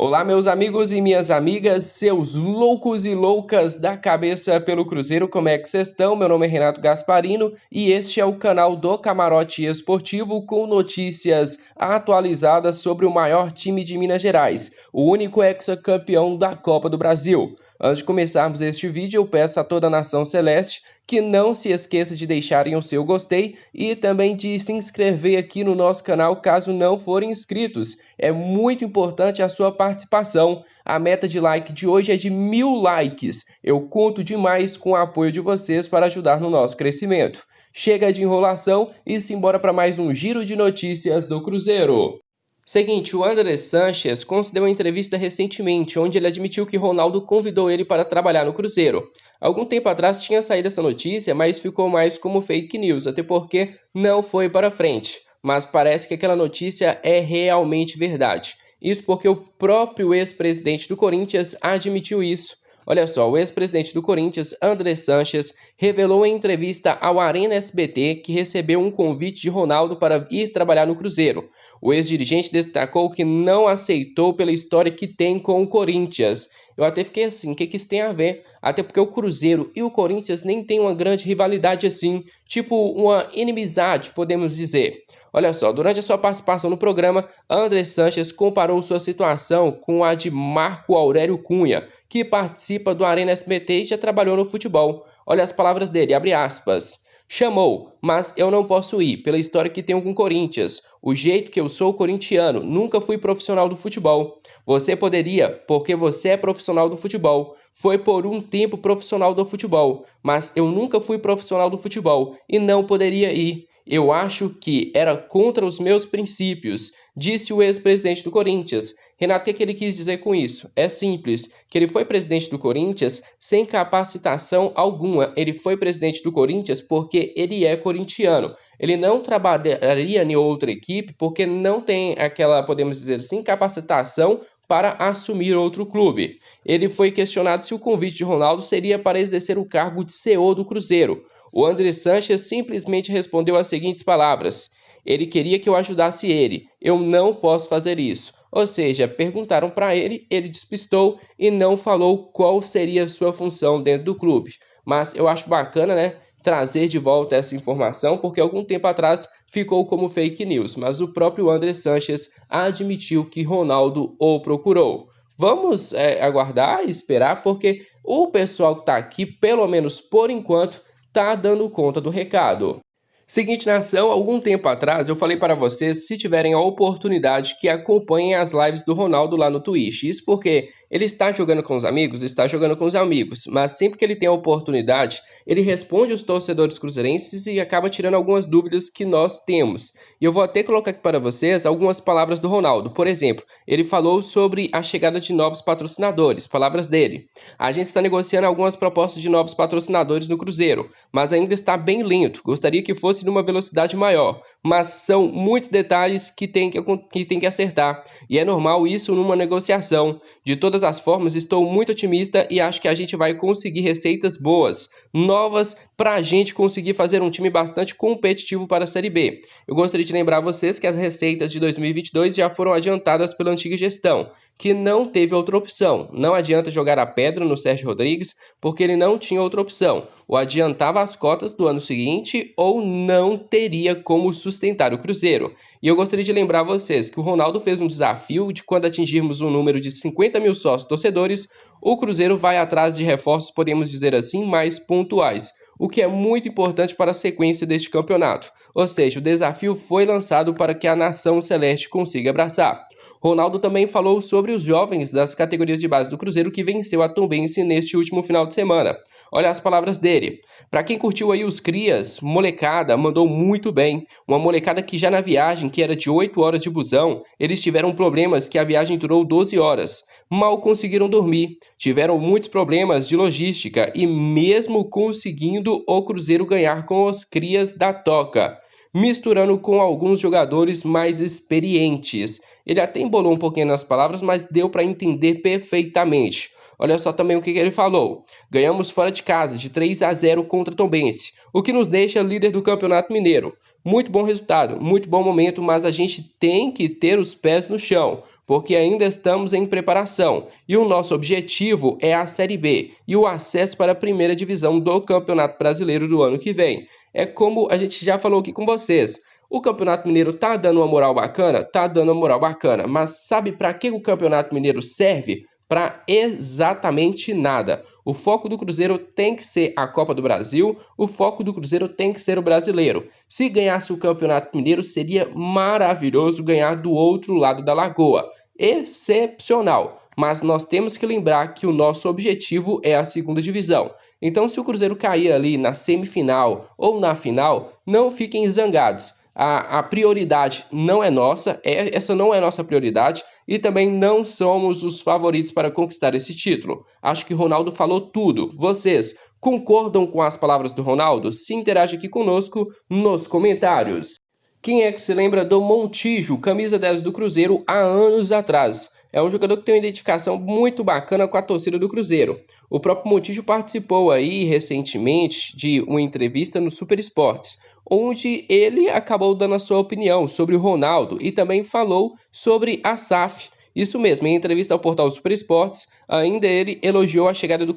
Olá, meus amigos e minhas amigas, seus loucos e loucas da cabeça pelo Cruzeiro, como é que vocês estão? Meu nome é Renato Gasparino e este é o canal do Camarote Esportivo com notícias atualizadas sobre o maior time de Minas Gerais, o único hexacampeão da Copa do Brasil. Antes de começarmos este vídeo, eu peço a toda a nação celeste que não se esqueça de deixarem o seu gostei e também de se inscrever aqui no nosso canal caso não forem inscritos. É muito importante a sua participação. A meta de like de hoje é de 1000 likes. Eu conto demais com o apoio de vocês para ajudar no nosso crescimento. Chega de enrolação e simbora para mais um giro de notícias do Cruzeiro. Seguinte, o André Sanches concedeu uma entrevista recentemente, onde ele admitiu que Ronaldo convidou ele para trabalhar no Cruzeiro. Algum tempo atrás tinha saído essa notícia, mas ficou mais como fake news, até porque não foi para frente. Mas parece que aquela notícia é realmente verdade. Isso porque o próprio ex-presidente do Corinthians admitiu isso. Olha só, o ex-presidente do Corinthians, André Sanches, revelou em entrevista ao Arena SBT que recebeu um convite de Ronaldo para ir trabalhar no Cruzeiro. O ex-dirigente destacou que não aceitou pela história que tem com o Corinthians. Eu até fiquei assim, o que isso tem a ver? Até porque o Cruzeiro e o Corinthians nem têm uma grande rivalidade assim, tipo uma inimizade, podemos dizer. Olha só, durante a sua participação no programa, André Sanches comparou sua situação com a de Marco Aurélio Cunha, que participa do Arena SBT e já trabalhou no futebol. Olha as palavras dele, abre aspas. Chamou, mas eu não posso ir, pela história que tenho com o Corinthians. O jeito que eu sou corintiano, nunca fui profissional do futebol. Você poderia, porque você é profissional do futebol. Foi por um tempo profissional do futebol, mas eu nunca fui profissional do futebol e não poderia ir. Eu acho que era contra os meus princípios, disse o ex-presidente do Corinthians. Renato, o que ele quis dizer com isso? É simples, que ele foi presidente do Corinthians sem capacitação alguma. Ele foi presidente do Corinthians porque ele é corintiano. Ele não trabalharia em outra equipe porque não tem aquela, podemos dizer assim, capacitação para assumir outro clube. Ele foi questionado se o convite de Ronaldo seria para exercer o cargo de CEO do Cruzeiro. O André Sanches simplesmente respondeu as seguintes palavras: ele queria que eu ajudasse ele, eu não posso fazer isso. Ou seja, perguntaram para ele, ele despistou e não falou qual seria a sua função dentro do clube. Mas eu acho bacana, né, trazer de volta essa informação, porque algum tempo atrás ficou como fake news, mas o próprio André Sanches admitiu que Ronaldo o procurou. Vamos aguardar e esperar, porque o pessoal que está aqui, pelo menos por enquanto, tá dando conta do recado. Seguinte, nação, algum tempo atrás eu falei para vocês, se tiverem a oportunidade, que acompanhem as lives do Ronaldo lá no Twitch. Isso porque ele está jogando com os amigos, mas sempre que ele tem a oportunidade, ele responde os torcedores cruzeirenses e acaba tirando algumas dúvidas que nós temos. E eu vou até colocar aqui para vocês algumas palavras do Ronaldo. Por exemplo, ele falou sobre a chegada de novos patrocinadores, palavras dele. A gente está negociando algumas propostas de novos patrocinadores no Cruzeiro, mas ainda está bem lento. Gostaria que fosse numa velocidade maior, mas são muitos detalhes que tem que acertar, e é normal isso numa negociação. De todas as formas, estou muito otimista e acho que a gente vai conseguir receitas boas, novas, para a gente conseguir fazer um time bastante competitivo para a Série B. Eu gostaria de lembrar vocês que as receitas de 2022 já foram adiantadas pela antiga gestão, que não teve outra opção. Não adianta jogar a pedra no Sérgio Rodrigues, porque ele não tinha outra opção. Ou adiantava as cotas do ano seguinte, ou não teria como sustentar o Cruzeiro. E eu gostaria de lembrar vocês que o Ronaldo fez um desafio de quando atingirmos um número de 50 mil sócios torcedores, o Cruzeiro vai atrás de reforços, podemos dizer assim, mais pontuais, o que é muito importante para a sequência deste campeonato. Ou seja, o desafio foi lançado para que a nação celeste consiga abraçar. Ronaldo também falou sobre os jovens das categorias de base do Cruzeiro que venceu a Tombense neste último final de semana. Olha as palavras dele. Para quem curtiu aí os crias, molecada, mandou muito bem. Uma molecada que já na viagem, que era de 8 horas de busão, eles tiveram problemas que a viagem durou 12 horas. Mal conseguiram dormir, tiveram muitos problemas de logística e mesmo conseguindo o Cruzeiro ganhar com os crias da Toca, misturando com alguns jogadores mais experientes. Ele até embolou um pouquinho nas palavras, mas deu para entender perfeitamente. Olha só também o que ele falou. Ganhamos fora de casa de 3-0 contra Tombense, o que nos deixa líder do Campeonato Mineiro. Muito bom resultado, muito bom momento, mas a gente tem que ter os pés no chão, porque ainda estamos em preparação e o nosso objetivo é a Série B e o acesso para a primeira divisão do Campeonato Brasileiro do ano que vem. É como a gente já falou aqui com vocês. O Campeonato Mineiro tá dando uma moral bacana? Tá dando uma moral bacana, mas sabe para que o Campeonato Mineiro serve? Para exatamente nada. O foco do Cruzeiro tem que ser a Copa do Brasil, o foco do Cruzeiro tem que ser o brasileiro. Se ganhasse o Campeonato Mineiro, seria maravilhoso ganhar do outro lado da lagoa. Excepcional. Mas nós temos que lembrar que o nosso objetivo é a segunda divisão. Então, se o Cruzeiro cair ali na semifinal ou na final, não fiquem zangados. A prioridade não é nossa, essa não é nossa prioridade e também não somos os favoritos para conquistar esse título. Acho que Ronaldo falou tudo. Vocês concordam com as palavras do Ronaldo? Se interage aqui conosco nos comentários. Quem é que se lembra do Montijo, camisa 10 do Cruzeiro, há anos atrás? É um jogador que tem uma identificação muito bacana com a torcida do Cruzeiro. O próprio Montijo participou aí recentemente de uma entrevista no Super Esportes, onde ele acabou dando a sua opinião sobre o Ronaldo e também falou sobre a SAF. Isso mesmo, em entrevista ao portal Super Esportes, ainda ele elogiou a chegada do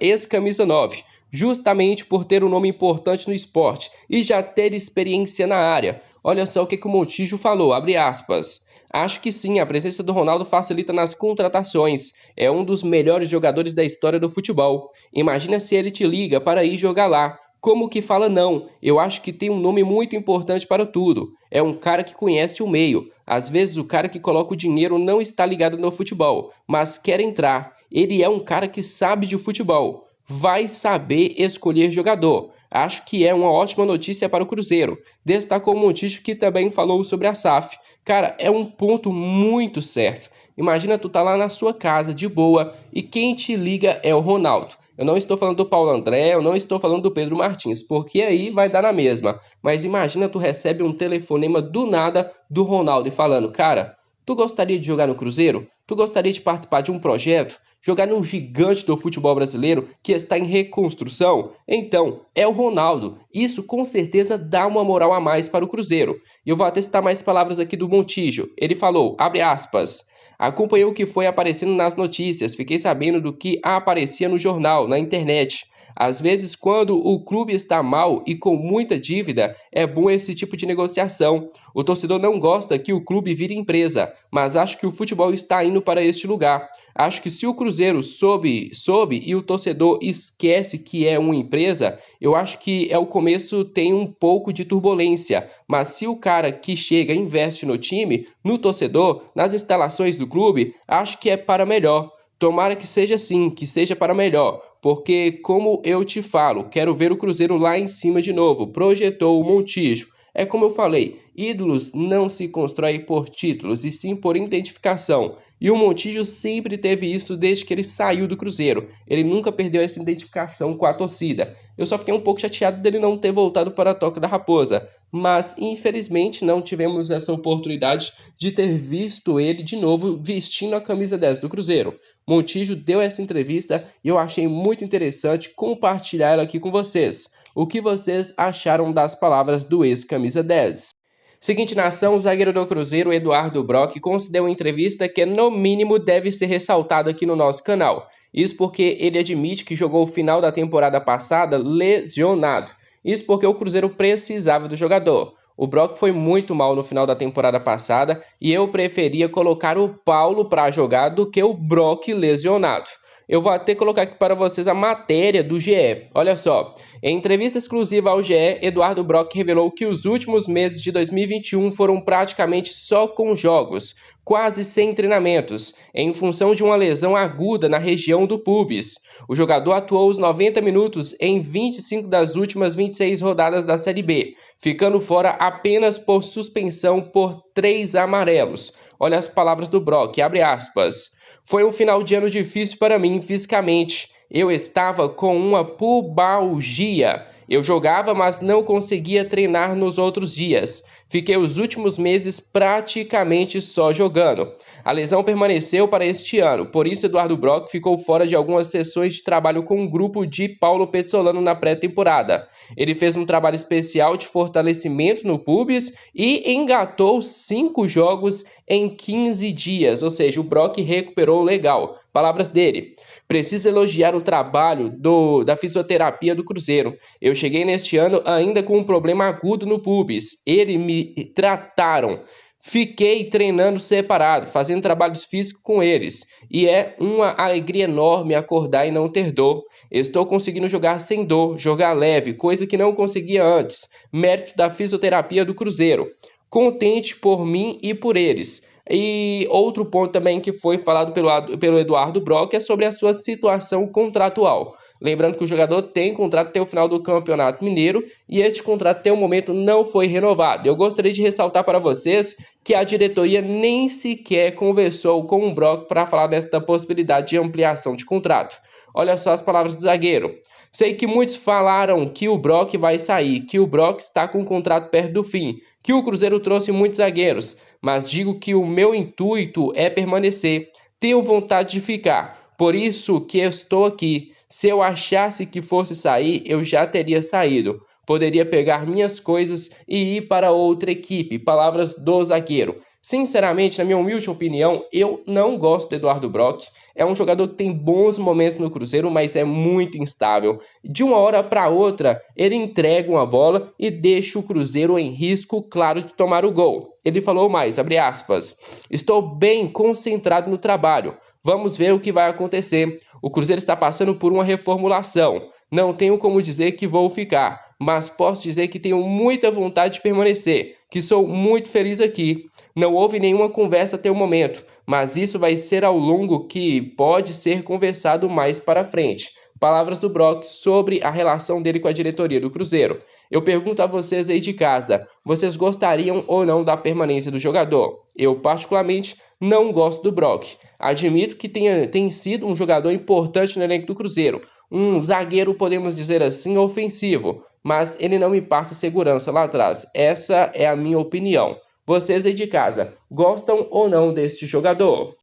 ex-camisa 9, justamente por ter um nome importante no esporte e já ter experiência na área. Olha só o que o Montijo falou, abre aspas. Acho que sim, a presença do Ronaldo facilita nas contratações. É um dos melhores jogadores da história do futebol. Imagina se ele te liga para ir jogar lá. Como que fala não? Eu acho que tem um nome muito importante para tudo. É um cara que conhece o meio. Às vezes o cara que coloca o dinheiro não está ligado no futebol, mas quer entrar. Ele é um cara que sabe de futebol. Vai saber escolher jogador. Acho que é uma ótima notícia para o Cruzeiro. Destacou o Montijo, que também falou sobre a SAF. Cara, é um ponto muito certo. Imagina tu tá lá na sua casa, de boa, e quem te liga é o Ronaldo. Eu não estou falando do Paulo André, eu não estou falando do Pedro Martins, porque aí vai dar na mesma. Mas imagina tu recebe um telefonema do nada do Ronaldo e falando, cara, tu gostaria de jogar no Cruzeiro? Tu gostaria de participar de um projeto? Jogar num gigante do futebol brasileiro que está em reconstrução? Então, é o Ronaldo. Isso com certeza dá uma moral a mais para o Cruzeiro. E eu vou até citar mais palavras aqui do Montijo. Ele falou, abre aspas, acompanhei o que foi aparecendo nas notícias, fiquei sabendo do que aparecia no jornal, na internet. Às vezes, quando o clube está mal e com muita dívida, é bom esse tipo de negociação. O torcedor não gosta que o clube vire empresa, mas acho que o futebol está indo para este lugar. Acho que se o Cruzeiro soube e o torcedor esquece que é uma empresa, eu acho que é o começo, tem um pouco de turbulência. Mas se o cara que chega investe no time, no torcedor, nas instalações do clube, acho que é para melhor. Tomara que seja assim, que seja para melhor. Porque, como eu te falo, quero ver o Cruzeiro lá em cima de novo. Projetou o Montijo. É como eu falei, ídolos não se constroem por títulos, e sim por identificação. E o Montijo sempre teve isso desde que ele saiu do Cruzeiro. Ele nunca perdeu essa identificação com a torcida. Eu só fiquei um pouco chateado dele não ter voltado para a Toca da Raposa. Mas, infelizmente, não tivemos essa oportunidade de ter visto ele de novo vestindo a camisa 10 do Cruzeiro. Montijo deu essa entrevista e eu achei muito interessante compartilhar ela aqui com vocês. O que vocês acharam das palavras do ex-camisa 10? Seguinte nação, o zagueiro do Cruzeiro, Eduardo Brock, concedeu uma entrevista que no mínimo deve ser ressaltada aqui no nosso canal. Isso porque ele admite que jogou o final da temporada passada lesionado. Isso porque o Cruzeiro precisava do jogador. O Brock foi muito mal no final da temporada passada e eu preferia colocar o Paulo para jogar do que o Brock lesionado. Eu vou até colocar aqui para vocês a matéria do GE. Olha só, em entrevista exclusiva ao GE, Eduardo Brock revelou que os últimos meses de 2021 foram praticamente só com jogos, quase sem treinamentos, em função de uma lesão aguda na região do pubis. O jogador atuou os 90 minutos em 25 das últimas 26 rodadas da Série B, ficando fora apenas por suspensão por 3 amarelos. Olha as palavras do Brock, abre aspas. Foi um final de ano difícil para mim fisicamente. Eu estava com uma pubalgia. Eu jogava, mas não conseguia treinar nos outros dias. Fiquei os últimos meses praticamente só jogando. A lesão permaneceu para este ano, por isso Eduardo Brock ficou fora de algumas sessões de trabalho com o grupo de Paulo Pezzolano na pré-temporada. Ele fez um trabalho especial de fortalecimento no pubis e engatou 5 jogos em 15 dias, ou seja, o Brock recuperou legal. Palavras dele: preciso elogiar o trabalho da fisioterapia do Cruzeiro. Eu cheguei neste ano ainda com um problema agudo no pubis. Eles me trataram. Fiquei treinando separado, fazendo trabalhos físicos com eles. E é uma alegria enorme acordar e não ter dor. Estou conseguindo jogar sem dor, jogar leve, coisa que não conseguia antes. Mérito da fisioterapia do Cruzeiro. Contente por mim e por eles. E outro ponto também que foi falado pelo Eduardo Brock é sobre a sua situação contratual. Lembrando que o jogador tem contrato até o final do Campeonato Mineiro e este contrato até o momento não foi renovado. Eu gostaria de ressaltar para vocês que a diretoria nem sequer conversou com o Brock para falar desta possibilidade de ampliação de contrato. Olha só as palavras do zagueiro. Sei que muitos falaram que o Brock vai sair, que o Brock está com o contrato perto do fim, que o Cruzeiro trouxe muitos zagueiros, mas digo que o meu intuito é permanecer. Tenho vontade de ficar, por isso que estou aqui. Se eu achasse que fosse sair, eu já teria saído. Poderia pegar minhas coisas e ir para outra equipe. Palavras do zagueiro. Sinceramente, na minha humilde opinião, eu não gosto do Eduardo Brock. É um jogador que tem bons momentos no Cruzeiro, mas é muito instável. De uma hora para outra, ele entrega uma bola e deixa o Cruzeiro em risco, claro, de tomar o gol. Ele falou mais, abre aspas, estou bem concentrado no trabalho. Vamos ver o que vai acontecer. O Cruzeiro está passando por uma reformulação. Não tenho como dizer que vou ficar, mas posso dizer que tenho muita vontade de permanecer, que sou muito feliz aqui. Não houve nenhuma conversa até o momento, mas isso vai ser ao longo que pode ser conversado mais para frente. Palavras do Brock sobre a relação dele com a diretoria do Cruzeiro. Eu pergunto a vocês aí de casa, vocês gostariam ou não da permanência do jogador? Eu, particularmente, não gosto do Brock. Admito que tem sido um jogador importante no elenco do Cruzeiro. Um zagueiro, podemos dizer assim, ofensivo. Mas ele não me passa segurança lá atrás. Essa é a minha opinião. Vocês aí de casa, gostam ou não deste jogador?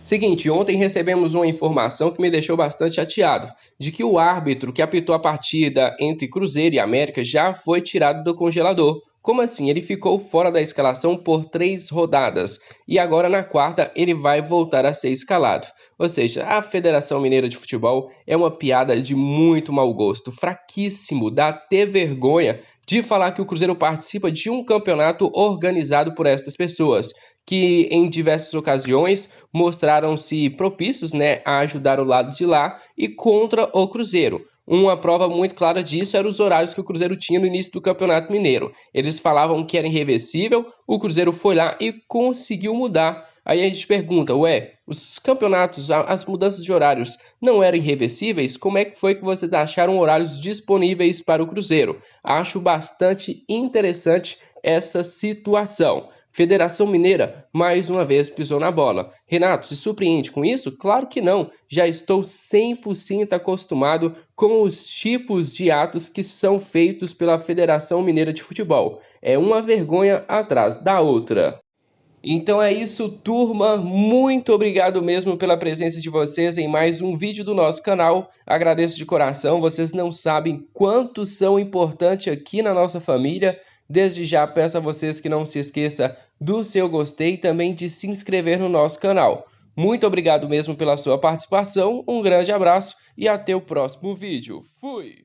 Seguinte, ontem recebemos uma informação que me deixou bastante chateado, de que o árbitro que apitou a partida entre Cruzeiro e América já foi tirado do congelador. Como assim? Ele ficou fora da escalação por 3 rodadas e agora na quarta ele vai voltar a ser escalado. Ou seja, a Federação Mineira de Futebol é uma piada de muito mau gosto, fraquíssimo, dá até vergonha de falar que o Cruzeiro participa de um campeonato organizado por estas pessoas, que em diversas ocasiões mostraram-se propícios, a ajudar o lado de lá e contra o Cruzeiro. Uma prova muito clara disso eram os horários que o Cruzeiro tinha no início do Campeonato Mineiro. Eles falavam que era irreversível, o Cruzeiro foi lá e conseguiu mudar. Aí a gente pergunta, os campeonatos, as mudanças de horários não eram irreversíveis? Como é que foi que vocês acharam horários disponíveis para o Cruzeiro? Acho bastante interessante essa situação. Federação Mineira, mais uma vez, pisou na bola. Renato, se surpreende com isso? Claro que não. Já estou 100% acostumado com os tipos de atos que são feitos pela Federação Mineira de Futebol. É uma vergonha atrás da outra. Então é isso, turma. Muito obrigado mesmo pela presença de vocês em mais um vídeo do nosso canal. Agradeço de coração. Vocês não sabem quanto são importantes aqui na nossa família. Desde já peço a vocês que não se esqueça do seu gostei e também de se inscrever no nosso canal. Muito obrigado mesmo pela sua participação. Um grande abraço e até o próximo vídeo. Fui!